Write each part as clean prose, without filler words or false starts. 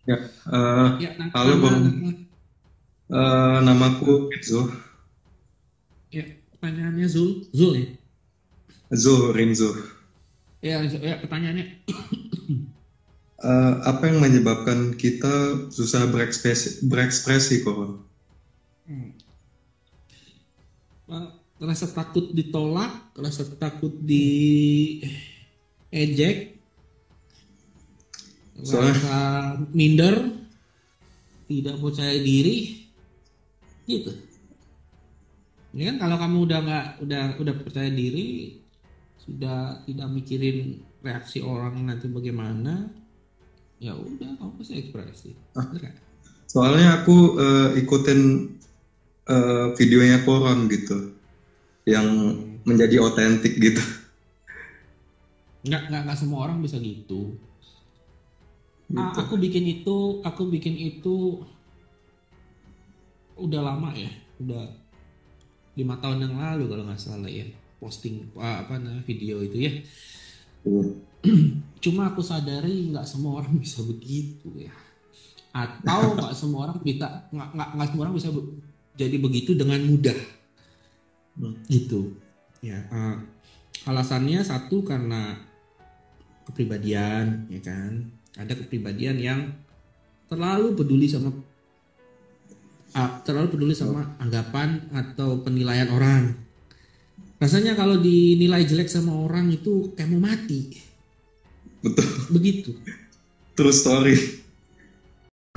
Ya, eh, Ya, halo Bang, namaku Nah, Renzo, ya, pertanyaannya Zul ya. Renzo. Ya, pertanyaannya. Apa yang menyebabkan kita susah berekspresi, Koron? Hmm. Rasa takut ditolak, rasa takut diejek, Soalnya, rasa minder, tidak percaya diri, gitu. Ya kan kalau kamu udah nggak udah percaya diri, sudah tidak mikirin reaksi orang nanti bagaimana, ya udah kamu pasti ekspresi. ah, Bener nggak? soalnya aku ikutin videonya Koron gitu, yang Hmm. menjadi otentik gitu. Nggak semua orang bisa gitu. Gitu. Aku bikin itu udah lama ya, udah 5 tahun yang lalu kalau nggak salah ya, posting apa namanya video itu ya. Tuh. Cuma aku sadari nggak semua orang bisa begitu ya, atau nggak semua orang bisa jadi begitu dengan mudah Hmm, gitu ya. Alasannya satu karena kepribadian ya kan, ada kepribadian yang terlalu peduli sama terlalu peduli oh, sama anggapan atau penilaian orang. Rasanya kalau dinilai jelek sama orang itu kayak mau mati. betul, Begitu. true story.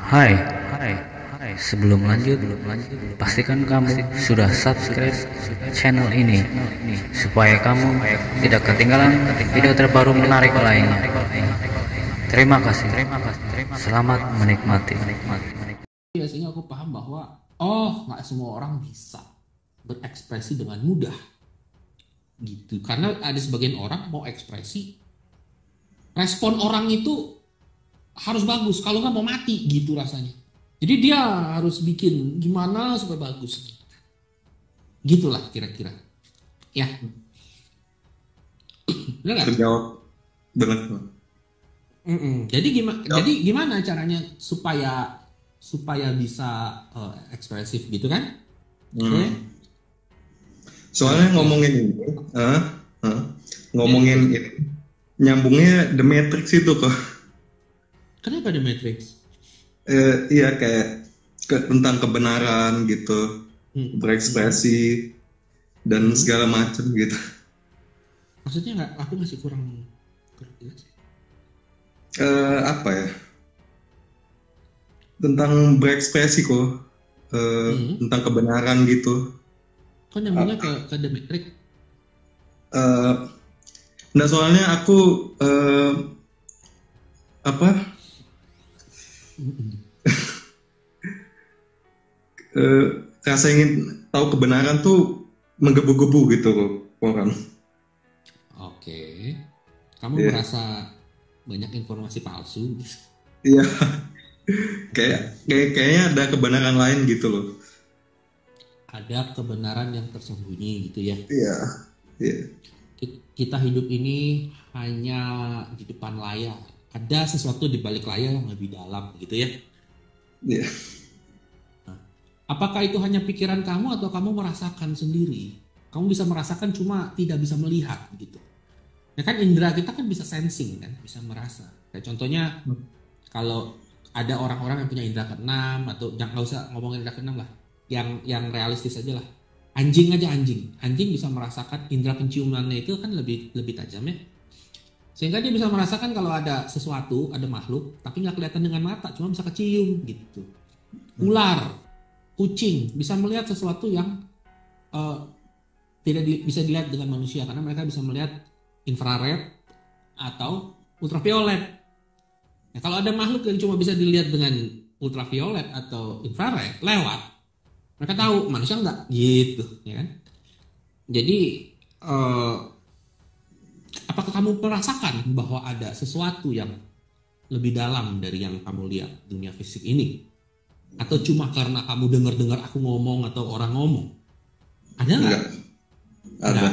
Hai, hai, hai. Sebelum lanjut, pastikan kamu sudah subscribe channel ini supaya kamu tidak ketinggalan video terbaru menarik lainnya. Terima kasih. Selamat menikmati. Biasanya aku paham bahwa nggak semua orang bisa berekspresi dengan mudah gitu. Karena ada sebagian orang mau ekspresi, respon orang itu harus bagus. Kalau nggak mau mati gitu rasanya. Jadi dia harus bikin gimana supaya bagus. Gitulah kira-kira. Ya, benar nggak? Terjawab benar. Mm-mm. Jadi gimana caranya supaya bisa ekspresif gitu kan? Oke, Hmm. nah Soalnya ya, ngomongin ini, ah, ah, ya ngomongin terus ini, nyambungnya The Matrix itu kok. kenapa The Matrix? Iya kayak tentang kebenaran gitu, Hmm, hmm, berekspresi dan hmm. segala macam gitu. Maksudnya nggak, aku masih kurang kurang jelas. Apa ya? Tentang berekspresi kok, Hmm. tentang kebenaran gitu. Kok nyambungnya Ah, ke The Matrix? eh, Nggak, soalnya aku apa? Hmm. eh, Rasa ingin tahu kebenaran tuh menggebu-gebu gitu kok orang. Oke, kamu Iya, merasa banyak informasi palsu? iya. Kayaknya ada kebenaran lain gitu loh. Ada kebenaran yang tersembunyi gitu ya. Iya, iya, Kita hidup ini hanya di depan layar. Ada sesuatu di balik layar yang lebih dalam gitu ya. iya. Apakah itu hanya pikiran kamu atau kamu merasakan sendiri? Kamu bisa merasakan cuma tidak bisa melihat gitu. Ya kan indera kita kan bisa sensing kan, bisa merasa. Kayak contohnya kalau ada orang-orang yang punya indera keenam atau jangan nggak usah ngomongin indera keenam lah, yang realistis aja lah. Anjing aja anjing bisa merasakan indera penciumannya itu kan lebih lebih tajam ya. Sehingga dia bisa merasakan kalau ada sesuatu, ada makhluk, tapi nggak kelihatan dengan mata, cuma bisa kecium gitu. Ular, kucing bisa melihat sesuatu yang eh, bisa dilihat dengan manusia karena mereka bisa melihat infrared atau ultraviolet. Nah, kalau ada makhluk yang cuma bisa dilihat dengan ultraviolet atau infrared lewat, mereka tahu manusia enggak gitu, ya kan? Jadi eh, apakah kamu merasakan bahwa ada sesuatu yang lebih dalam dari yang kamu lihat dunia fisik ini? Atau cuma karena kamu dengar-dengar aku ngomong atau orang ngomong? Ada nggak? Enggak, ada,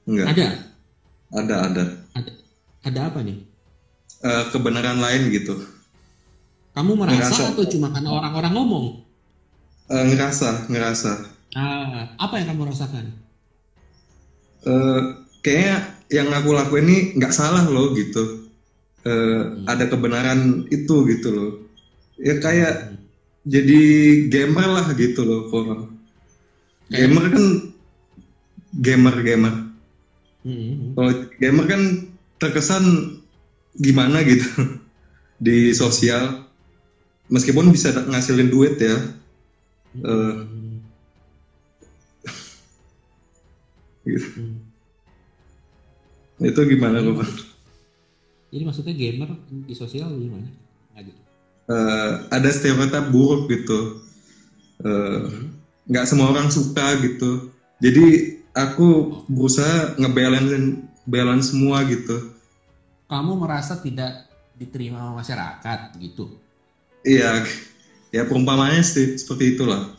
Nggak. enggak, Ada. ada. Ada. Ada apa nih? Kebenaran lain gitu. Kamu Ngerasa. merasa atau cuma karena orang-orang ngomong? Ngerasa. Apa yang kamu rasakan? Eh, Kayaknya yang aku lakuin ini nggak salah loh gitu. Ada kebenaran itu gitu loh. Ya kayak jadi gamer lah gitu loh orang. Gamer kan gamer. Hmm. Kalau gamer kan terkesan gimana gitu di sosial. Meskipun bisa ngasilin duit ya. Eh, gitu. Itu gimana loh? Jadi maksudnya gamer di sosial gimana? Nggak gitu. Ada stereotip buruk gitu. Nggak semua orang suka gitu. Jadi aku berusaha balance semua gitu. Kamu merasa tidak diterima sama masyarakat gitu? Iya, ya perumpamannya seperti itulah.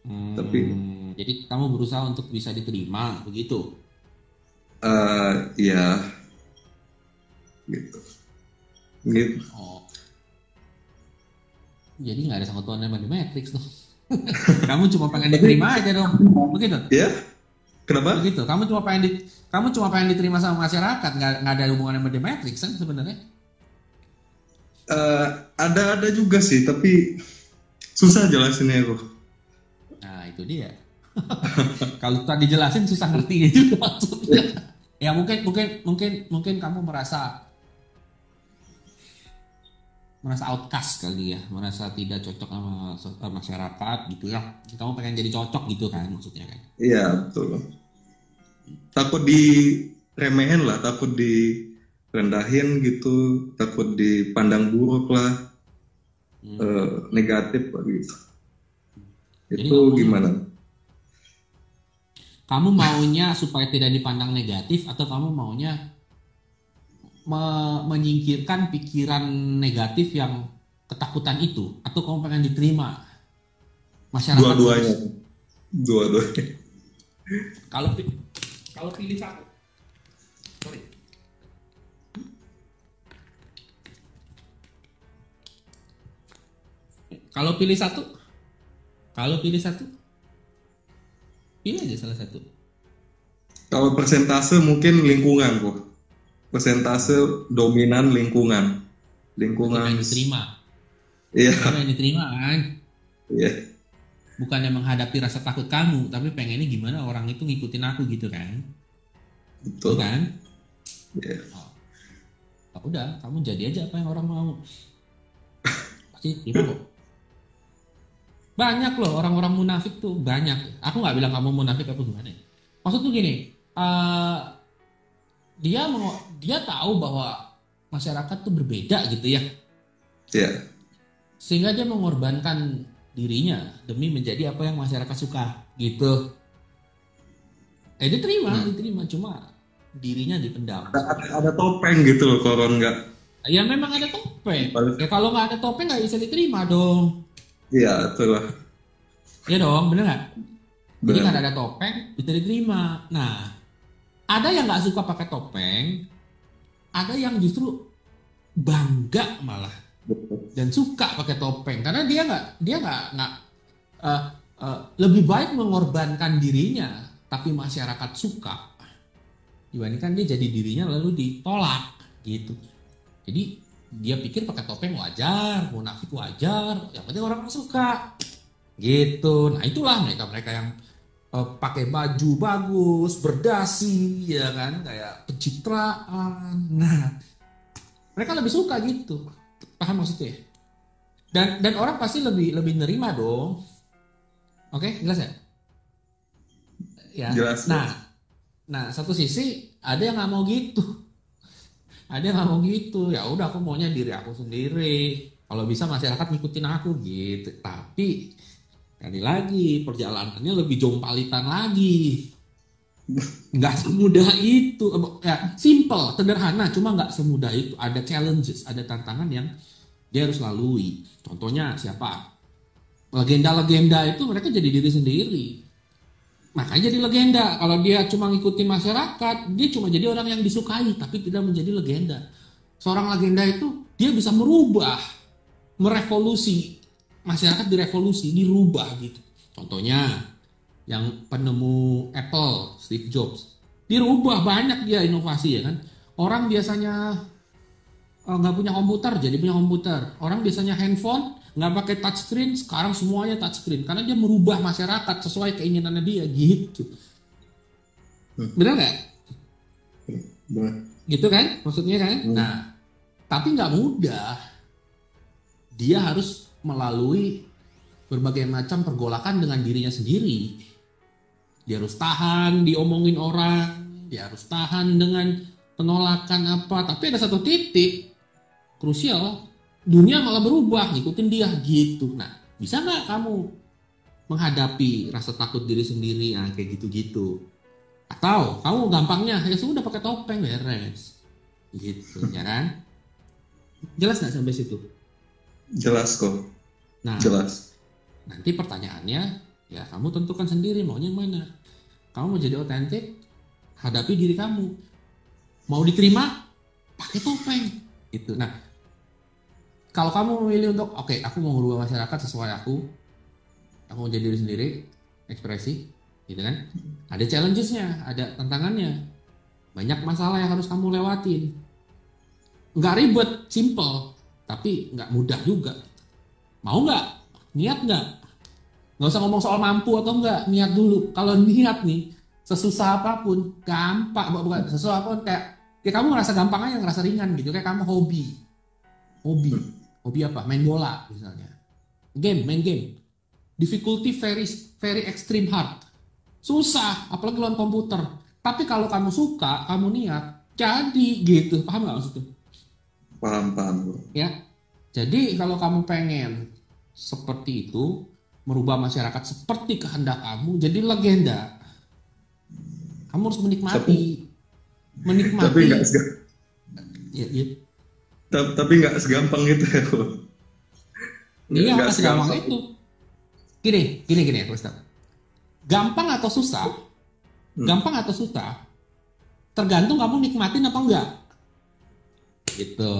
Tapi Jadi kamu berusaha untuk bisa diterima begitu? ya gitu. Gitu. Oh, jadi nggak ada sangkut pautnya sama The Matrix tuh. Kamu cuma pengen diterima aja dong, begitu? Ya, kenapa? Begitu. Kamu cuma pengen diterima sama masyarakat, nggak ada hubungannya sama The Matrix kan sebenarnya? Ada juga sih, tapi susah jelasinnya aku. Nah itu dia. Kalau tadi jelasin susah ngerti juga maksudnya. Ya mungkin kamu merasa outcast kali ya, merasa tidak cocok sama masyarakat gitu ya. Kamu pengen jadi cocok gitu kan maksudnya kan? Iya, betul. Takut diremehin lah, takut direndahin gitu, takut dipandang buruk lah, negatif lah gitu. Jadi Itu gimana? Kamu maunya supaya tidak dipandang negatif atau kamu maunya menyingkirkan pikiran negatif yang ketakutan itu, atau kamu pengen diterima masyarakat? Dua-duanya. Kalau pilih satu, sorry. Kalau pilih satu, pilih aja salah satu. Kalau persentase mungkin lingkungan kok. Persentase dominan lingkungan. Pengen diterima. Iya. Pengen diterima kan? Iya. Bukannya menghadapi rasa takut kamu, tapi pengennya gimana orang itu ngikutin aku gitu kan? Betul. Kan? Iya. Oh, udah, kamu jadi aja apa yang orang mau. Pasti terima kok. Banyak loh orang-orang munafik tuh, banyak. Aku nggak bilang kamu munafik apa gimana. Maksud tuh gini, dia tahu bahwa masyarakat tuh berbeda gitu ya. Iya. Sehingga dia mengorbankan dirinya demi menjadi apa yang masyarakat suka gitu. Diterima, cuma dirinya dipendam. Ada topeng gitu loh kalau nggak. Ya memang ada topeng. Ya kalau nggak ada topeng nggak bisa diterima dong. Iya, itulah. Ya dong, bener nggak? Jadi Bener. kan ada topeng bisa diterima. Nah, ada yang nggak suka pakai topeng, ada yang justru bangga malah dan suka pakai topeng karena dia nggak lebih baik mengorbankan dirinya tapi masyarakat suka dibandingkan dia jadi dirinya lalu ditolak gitu. Jadi dia pikir pakai topeng wajar, munafik wajar, yang penting orang suka gitu. Nah itulah mereka yang pakai baju bagus, berdasi, ya kan, kayak pencitraan. Nah, mereka lebih suka gitu, paham maksudnya? Dan orang pasti lebih nerima dong. Oke, jelas ya? Ya. Jelas. Nah satu sisi ada yang nggak mau gitu, ada yang nggak mau gitu. Ya udah, aku maunya diri aku sendiri. Kalau bisa masyarakat ngikutin aku gitu. Tapi kali lagi perjalanannya lebih jompalitan lagi, nggak semudah itu. Ya simple, sederhana, cuma nggak semudah itu. Ada challenges, ada tantangan yang dia harus lalui. Contohnya siapa? Legenda-legenda itu mereka jadi diri sendiri, makanya jadi legenda. Kalau dia cuma ngikutin masyarakat, dia cuma jadi orang yang disukai tapi tidak menjadi legenda. Seorang legenda itu dia bisa merubah merevolusi masyarakat, direvolusi, dirubah gitu. Contohnya yang penemu Apple, Steve Jobs, dirubah banyak dia inovasi ya kan. Orang biasanya nggak punya komputer jadi punya komputer. Orang biasanya handphone nggak pakai touchscreen, sekarang semuanya touchscreen karena dia merubah masyarakat sesuai keinginannya dia gitu. Benar nggak? Benar. Gitu kan maksudnya kan? Nah, tapi nggak mudah. Dia harus melalui berbagai macam pergolakan dengan dirinya sendiri. Dia harus tahan diomongin orang, dia harus tahan dengan penolakan apa. Tapi ada satu titik krusial, dunia malah berubah, ngikutin dia gitu. Nah, bisa nggak kamu menghadapi rasa takut diri sendiri, kayak gitu-gitu? Atau kamu gampangnya, ya sudah pakai topeng beres, gitu, ya kan? Jelas nggak sampai situ? Jelas kok. Nah, Jelas. nanti pertanyaannya, ya kamu tentukan sendiri maunya yang mana. Kamu mau jadi otentik, hadapi diri kamu. Mau diterima, pakai topeng, gitu. Nah, kalau kamu memilih untuk, oke, aku mau merubah masyarakat sesuai aku mau jadi diri sendiri, ekspresi, gitu kan? Ada challenges-nya, ada tantangannya, banyak masalah yang harus kamu lewatin. Nggak ribet, simple, tapi nggak mudah juga. Mau nggak? Niat nggak? Nggak usah ngomong soal mampu atau nggak, niat dulu. Kalau niat nih, sesusah apapun, gampang, bukan sesusah apapun, kayak kamu ngerasa gampang aja, ngerasa ringan gitu, kayak kamu hobi apa? Main bola misalnya. Main game. Difficulty very extreme hard. Susah, apalagi lawan komputer. Tapi kalau kamu suka, kamu niat, jadi gitu. Paham nggak maksudnya? Paham. Ya. Jadi kalau kamu pengen seperti itu, merubah masyarakat seperti kehendak kamu, jadi legenda. Kamu harus menikmati. Tapi nggak ya. Tapi nggak segampang itu ya. Iya, nggak segampang itu. Gini, Ustaz. Gampang atau susah? Gampang atau susah? Tergantung kamu nikmatin apa enggak. Gitu.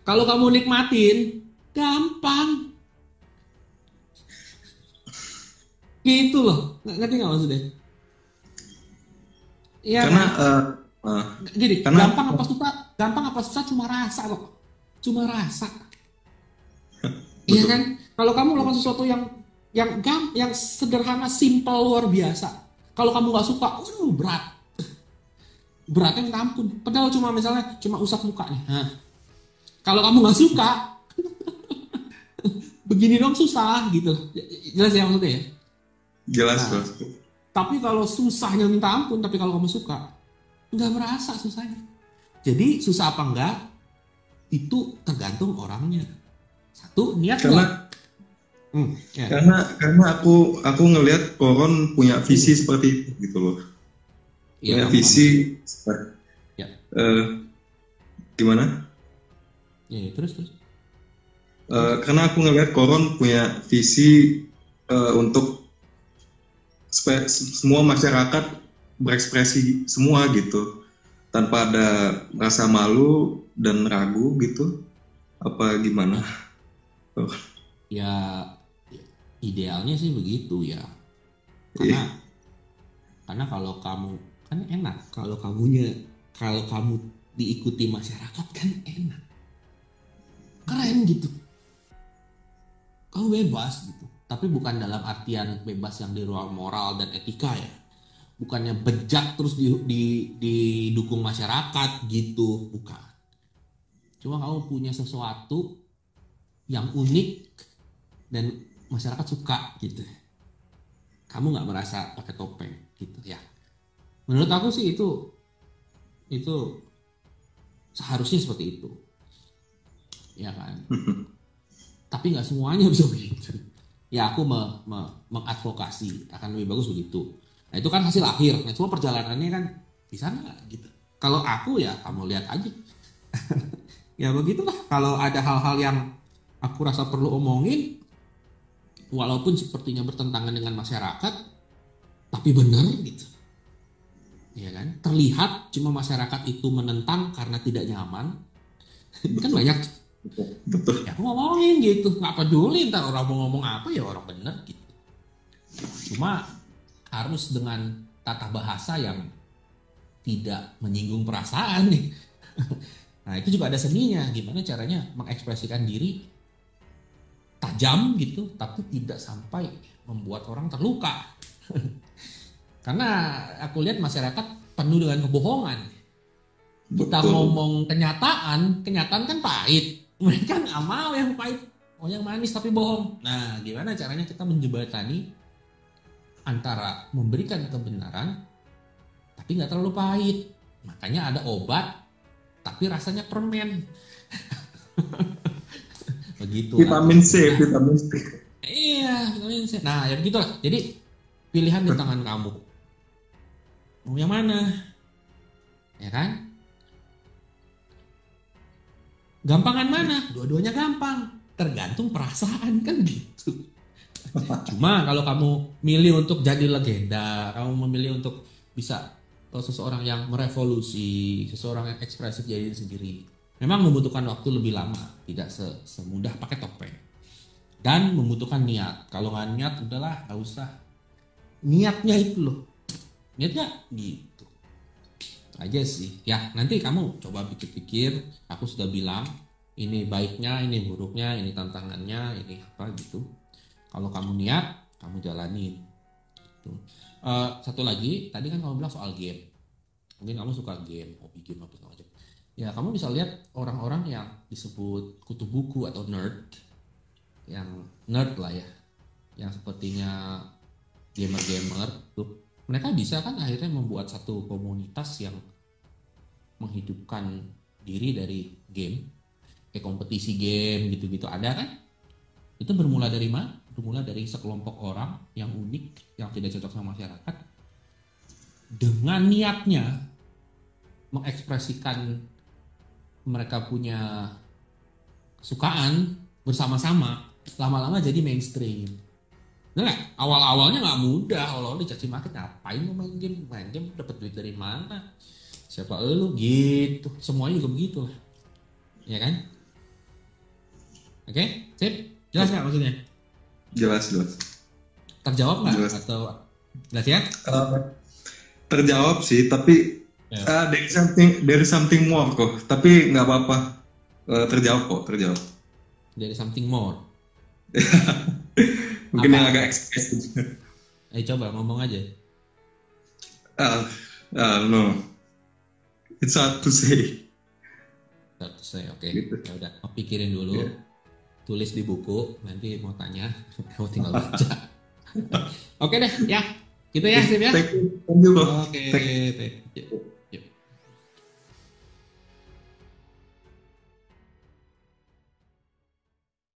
Kalau kamu nikmatin, gampang. Gitu loh. Ngerti nggak maksudnya? Iya. Karena gini, karena gampang apa susah cuma rasa kok. Cuma rasa. Iya kan? Kalau kamu melakukan sesuatu yang sederhana, simple, luar biasa. Kalau kamu nggak suka, berat. Beratnya minta ampun. Padahal cuma usap muka nih. Kalau kamu nggak suka, begini dong susah gitu. Jelas ya maksudnya ya? Jelas. Tapi kalau susahnya minta ampun, tapi kalau kamu suka, nggak merasa susahnya. Jadi susah apa enggak, itu tergantung orangnya. Satu, niat nggak? Karena aku ngelihat Koron punya visi seperti itu gitu loh. Ya, visi. Ya. Gimana? Ya, terus. Karena aku ngelihat Koron punya visi untuk supaya semua masyarakat berekspresi semua gitu, tanpa ada rasa malu dan ragu gitu. Apa gimana? Ya idealnya sih begitu ya. Karena kalau kamu kan enak, kalau kamu diikuti masyarakat kan enak, keren gitu, kamu bebas gitu. Tapi bukan dalam artian bebas yang di ruang moral dan etika ya, bukannya bejat terus didukung masyarakat gitu, bukan. Cuma kamu punya sesuatu yang unik dan masyarakat suka gitu, kamu nggak merasa pakai topeng gitu ya. Menurut aku sih itu seharusnya seperti itu ya kan. Tapi nggak semuanya bisa begitu ya. Aku mengadvokasi akan lebih bagus begitu. Nah itu kan hasil akhir, nah cuma perjalanannya kan bisa nggak gitu. Kalau aku ya kamu lihat aja. Ya begitulah. Kalau ada hal-hal yang aku rasa perlu omongin, walaupun sepertinya bertentangan dengan masyarakat, tapi benar gitu. Ya kan? Terlihat cuma masyarakat itu menentang karena tidak nyaman. Kan banyak. Betul. Ya aku ngomongin gitu, nggak peduli ntar orang mau ngomong apa ya orang bener gitu. Cuma harus dengan tata bahasa yang tidak menyinggung perasaan nih. Nah itu juga ada seninya, gimana caranya mengekspresikan diri tajam gitu, tapi tidak sampai membuat orang terluka. Karena aku lihat masyarakat penuh dengan kebohongan. Kita Betul. ngomong kenyataan kan pahit. Mereka nggak mau yang pahit, mau yang manis tapi bohong. Nah, gimana caranya kita menjembatani antara memberikan kebenaran tapi nggak terlalu pahit. Makanya ada obat tapi rasanya permen. Begitu. Vitamin C, vitamin C. Iya, vitamin C. Nah, ya begitulah. Jadi pilihan di tangan kamu. Mau yang mana? Ya kan? Gampangan mana? Dua-duanya gampang. Tergantung perasaan kan gitu. Cuma kalau kamu milih untuk jadi legenda, kamu memilih untuk bisa seseorang yang merevolusi, seseorang yang ekspresif jadi diri sendiri. Memang membutuhkan waktu lebih lama, tidak semudah pakai topeng. Dan membutuhkan niat. Kalau nggak niat, udahlah, nggak usah. Niatnya itu loh. Niatnya gitu. Aja sih. Ya, nanti kamu coba pikir-pikir. Aku sudah bilang ini baiknya, ini buruknya, ini tantangannya, ini apa gitu. Kalau kamu niat, kamu jalanin. Gitu. Satu lagi, tadi kan kamu bilang soal game. Mungkin kamu suka game, hobi game apa segala macam. Ya, kamu bisa lihat orang-orang yang disebut kutu buku atau nerd, yang nerd lah ya, yang sepertinya gamer-gamer tuh. Mereka bisa kan akhirnya membuat satu komunitas yang menghidupkan diri dari game, kayak kompetisi game gitu-gitu ada kan? Itu bermula dari mana? Bermula dari sekelompok orang yang unik, yang tidak cocok sama masyarakat, dengan niatnya mengekspresikan mereka punya kesukaan bersama-sama, lama-lama jadi mainstream. Nah, awal-awalnya nggak mudah, awal-awal dicaci maki, ngapain lu main game dapat duit dari mana? Siapa lu gitu, semuanya juga begitu lah, ya kan? Oke, sip, jelas nggak maksudnya? Jelas. Terjawab nggak Jelas. atau jelas ya? Terjawab sih, tapi Ya. there is something more kok. Tapi nggak apa-apa. Terjawab. Dari something more. Mungkin Apa? yang agak ekspresif. Coba ngomong aja. No, it's hard to say. Satu saya, oke. Gitu. Ya udah, mau pikirin dulu. Yeah. Tulis di buku, nanti mau tanya, kamu tinggal baca. Oke deh, ya. Gitu ya, Sim ya. Thank you bro. Oke, Thank you. thank you.